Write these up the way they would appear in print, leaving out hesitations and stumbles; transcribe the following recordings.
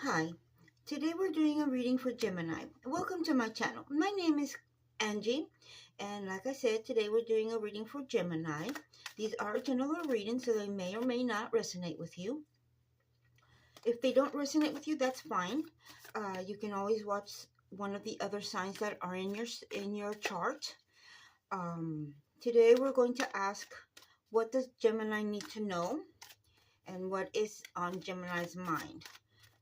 Hi, today we're doing a reading for Gemini. Welcome to my channel. My name is Angie, and like I said, today we're doing a reading for Gemini. These are general readings, so they may or may not resonate with you. If they don't resonate with you, that's fine. You can always watch one of the other signs that are in your chart. Today we're going to ask, what does Gemini need to know, and what is on Gemini's mind?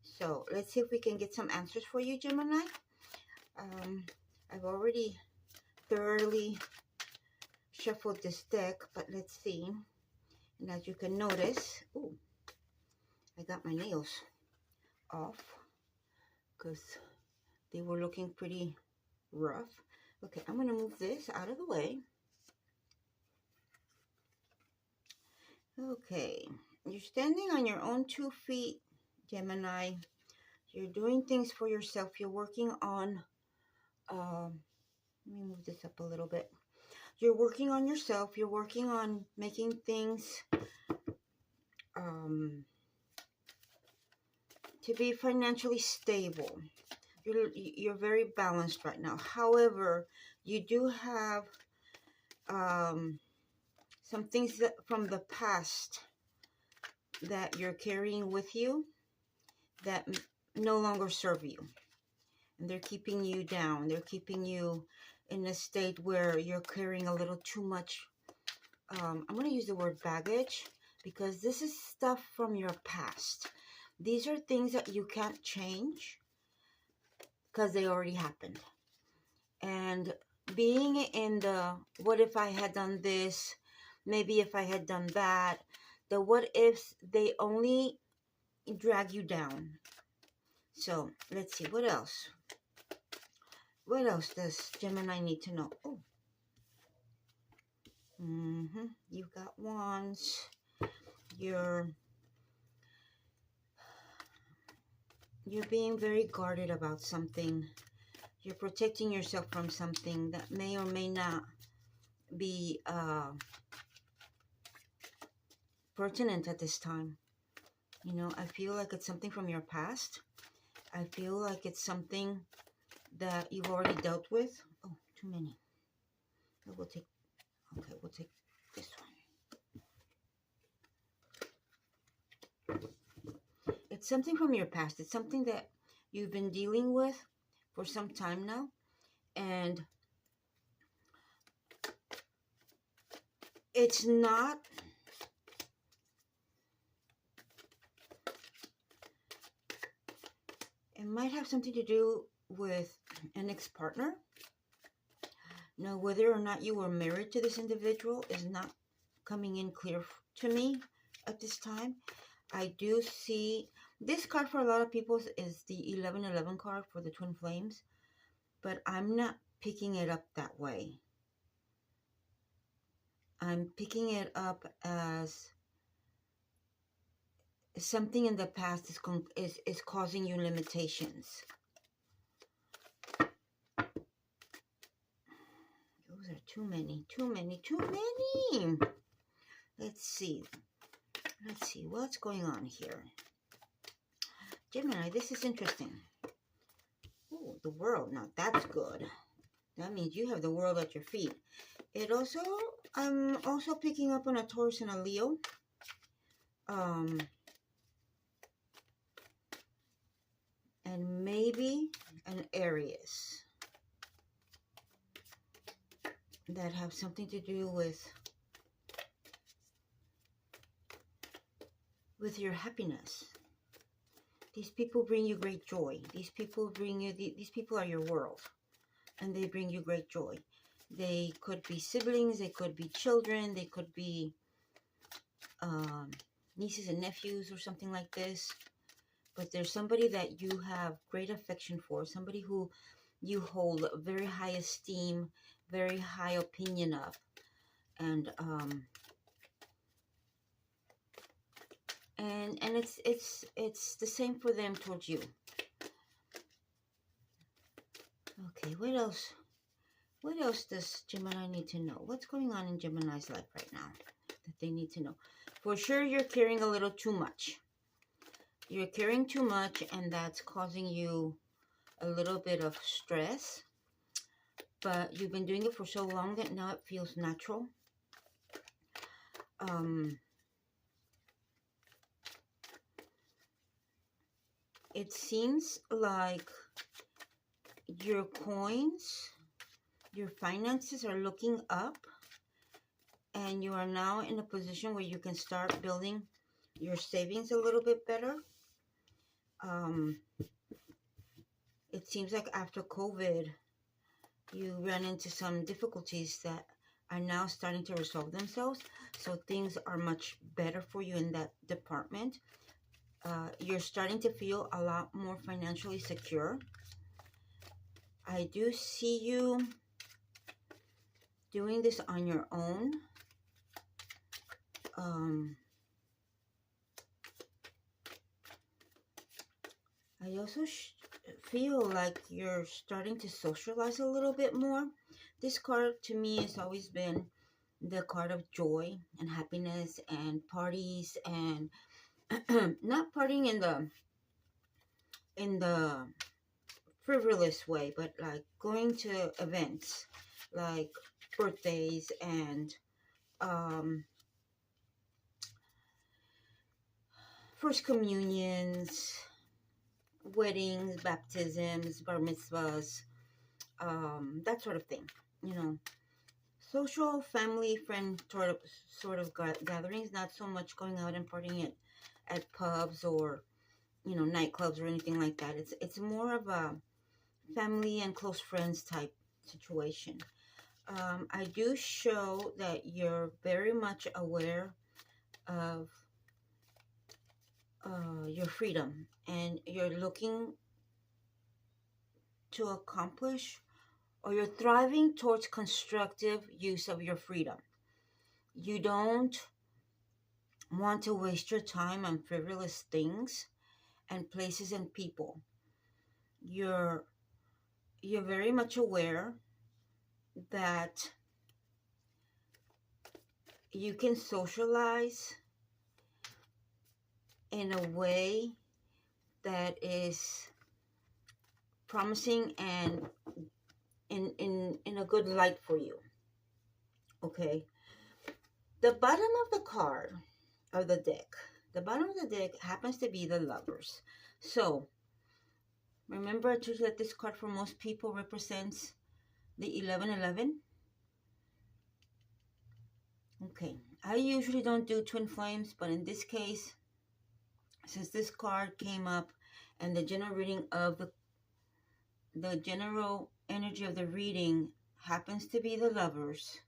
So let's see if we can get some answers for you, Gemini. I've already thoroughly shuffled this deck, but let's see. And as you can notice, ooh, I got my nails off because they were looking pretty rough. Okay, I'm going to move this out of the way. Okay, you're standing on your own 2 feet, Gemini. You're doing things for yourself. You're working on, let me move this up a little bit. You're working on yourself. You're working on making things to be financially stable. You're very balanced right now. However, you do have some things that from the past that you're carrying with you that no longer serve you. And they're keeping you down. They're keeping you in a state where you're carrying a little too much. I'm going to use the word baggage because this is stuff from your past. These are things that you can't change because they already happened. And being in the what if I had done this, maybe if I had done that, the what ifs, they only drag you down. So let's see, what else? What else does Gemini need to know? Oh, you've got wands. You're being very guarded about something. You're protecting yourself from something that may or may not be pertinent at this time. You know, I feel like it's something from your past. I feel like it's something that you've already dealt with. Oh, too many. We'll take this one. It's something from your past. It's something that you've been dealing with for some time now. And it's not it might have something to do with an ex-partner. Now, whether or not you were married to this individual is not coming in clear to me at this time. I do see this card for a lot of people is the 1111 card for the twin flames, but I'm not picking it up that way. I'm picking it up as something in the past is causing you limitations. Those are too many. Let's see what's going on here. Gemini, this is interesting. Oh, the world. Now that's good. That means you have the world at your feet. It also, I'm also picking up on a Taurus and a Leo. And maybe an Aries that have something to do with your happiness. These people bring you great joy. These people are your world, and they bring you great joy. They could be siblings, they could be children, they could be nieces and nephews or something like this. But there's somebody that you have great affection for, somebody who you hold very high esteem, very high opinion of. And and it's the same for them towards you. Okay, what else? What else does Gemini need to know? What's going on in Gemini's life right now that they need to know? For sure, you're carrying a little too much. you're caring too much, and that's causing you a little bit of stress. But you've been doing it for so long that now it feels natural. It seems like your coins, your finances are looking up, and you are now in a position where you can start building your savings a little bit better. It seems like after COVID, you ran into some difficulties that are now starting to resolve themselves. So things are much better for you in that department. You're starting to feel a lot more financially secure. I do see you doing this on your own. I also feel like you're starting to socialize a little bit more. This card to me has always been the card of joy and happiness and parties, and not partying in the frivolous way, but like going to events like birthdays and first communions, weddings, baptisms, bar mitzvahs, that sort of thing. You know, social, family, friend sort of gatherings. Not so much going out and partying at pubs or, you know, nightclubs or anything like that. It's more of a family and close friends type situation. I do show that you're very much aware of your freedom, and you're looking to accomplish, or you're thriving towards constructive use of your freedom. You don't want to waste your time on frivolous things and places and people. You're very much aware that you can socialize in a way that is promising and in a good light for you. Okay. The bottom of the card of the deck, the bottom of the deck happens to be the Lovers. So remember I told you that this card for most people represents the 1111. Okay, I usually don't do twin flames, but in this case, since this card came up and the general reading of the general energy of the reading happens to be the Lovers,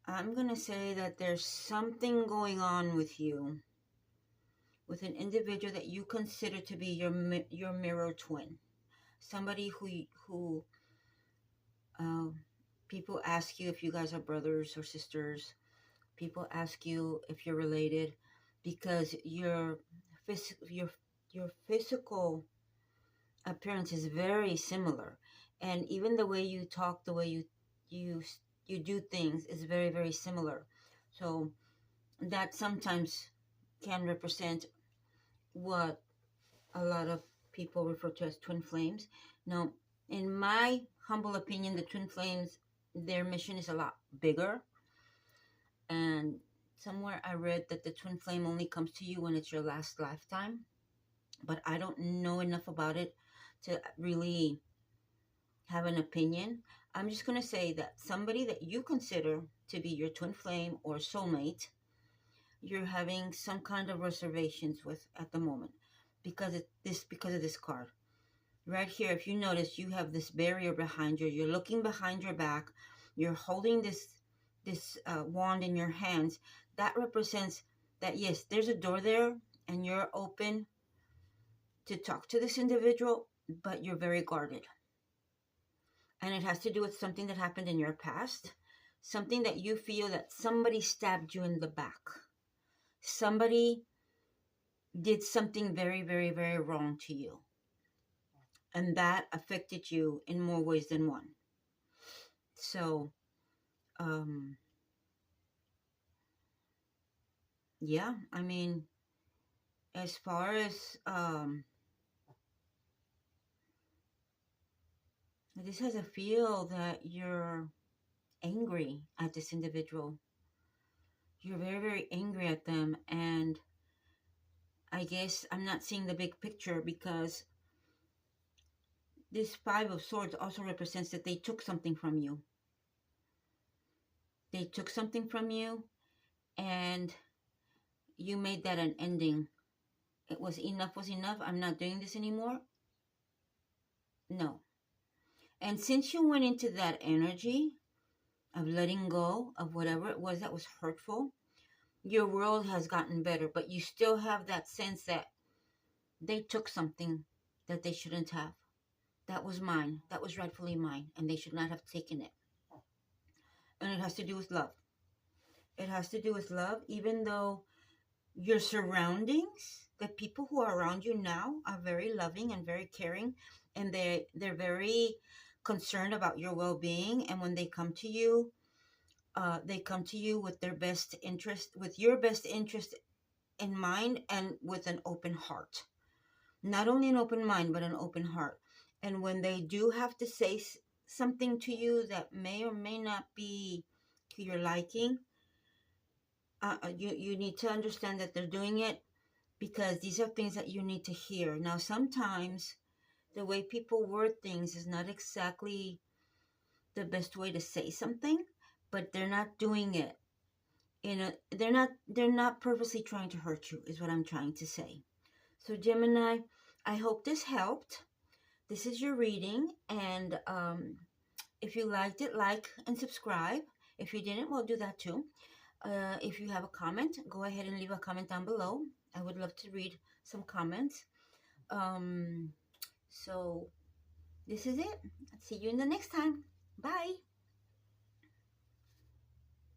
I'm going to say that there's something going on with you, with an individual that you consider to be your mirror twin. Somebody who people ask you if you guys are brothers or sisters. People ask you if you're related because your physical appearance is very similar, and even the way you talk, the way you do things is very, very similar. So that sometimes can represent what a lot of people refer to as twin flames. Now, in my humble opinion, the twin flames, their mission is a lot bigger. And somewhere I read that the twin flame only comes to you when it's your last lifetime. But I don't know enough about it to really have an opinion. I'm just going to say that somebody that you consider to be your twin flame or soulmate, you're having some kind of reservations with at the moment because of this card. Right here, if you notice, you have this barrier behind you. You're looking behind your back. You're holding this wand in your hands. That represents that, yes, there's a door there and you're open to talk to this individual, but you're very guarded. And it has to do with something that happened in your past, something that you feel that somebody stabbed you in the back. Somebody did something very, very, very wrong to you. And that affected you in more ways than one. So, yeah, I mean, as far as this has a feel that you're angry at this individual. You're very, very angry at them. And I guess I'm not seeing the big picture because this Five of Swords also represents that they took something from you. They took something from you and you made that an ending. It was enough was enough. I'm not doing this anymore. No. And since you went into that energy of letting go of whatever it was that was hurtful, your world has gotten better, but you still have that sense that they took something that they shouldn't have. That was mine. That was rightfully mine, and they should not have taken it. And it has to do with love. It has to do with love, even though your surroundings, the people who are around you now, are very loving and very caring, and they're very concerned about your well-being. And when they come to you with their best interest, with your best interest in mind, and with an open heart. Not only an open mind, but an open heart. And when they do have to say something to you that may or may not be to your liking, you need to understand that they're doing it because these are things that you need to hear. Now, sometimes the way people word things is not exactly the best way to say something, but they're not doing it they're not purposely trying to hurt you, is what I'm trying to say. So Gemini, I hope this helped. This is your reading, and if you liked it, like and subscribe. If you didn't, well, do that too. If you have a comment, go ahead and leave a comment down below. I would love to read some comments. So this is it. See you in the next time. Bye.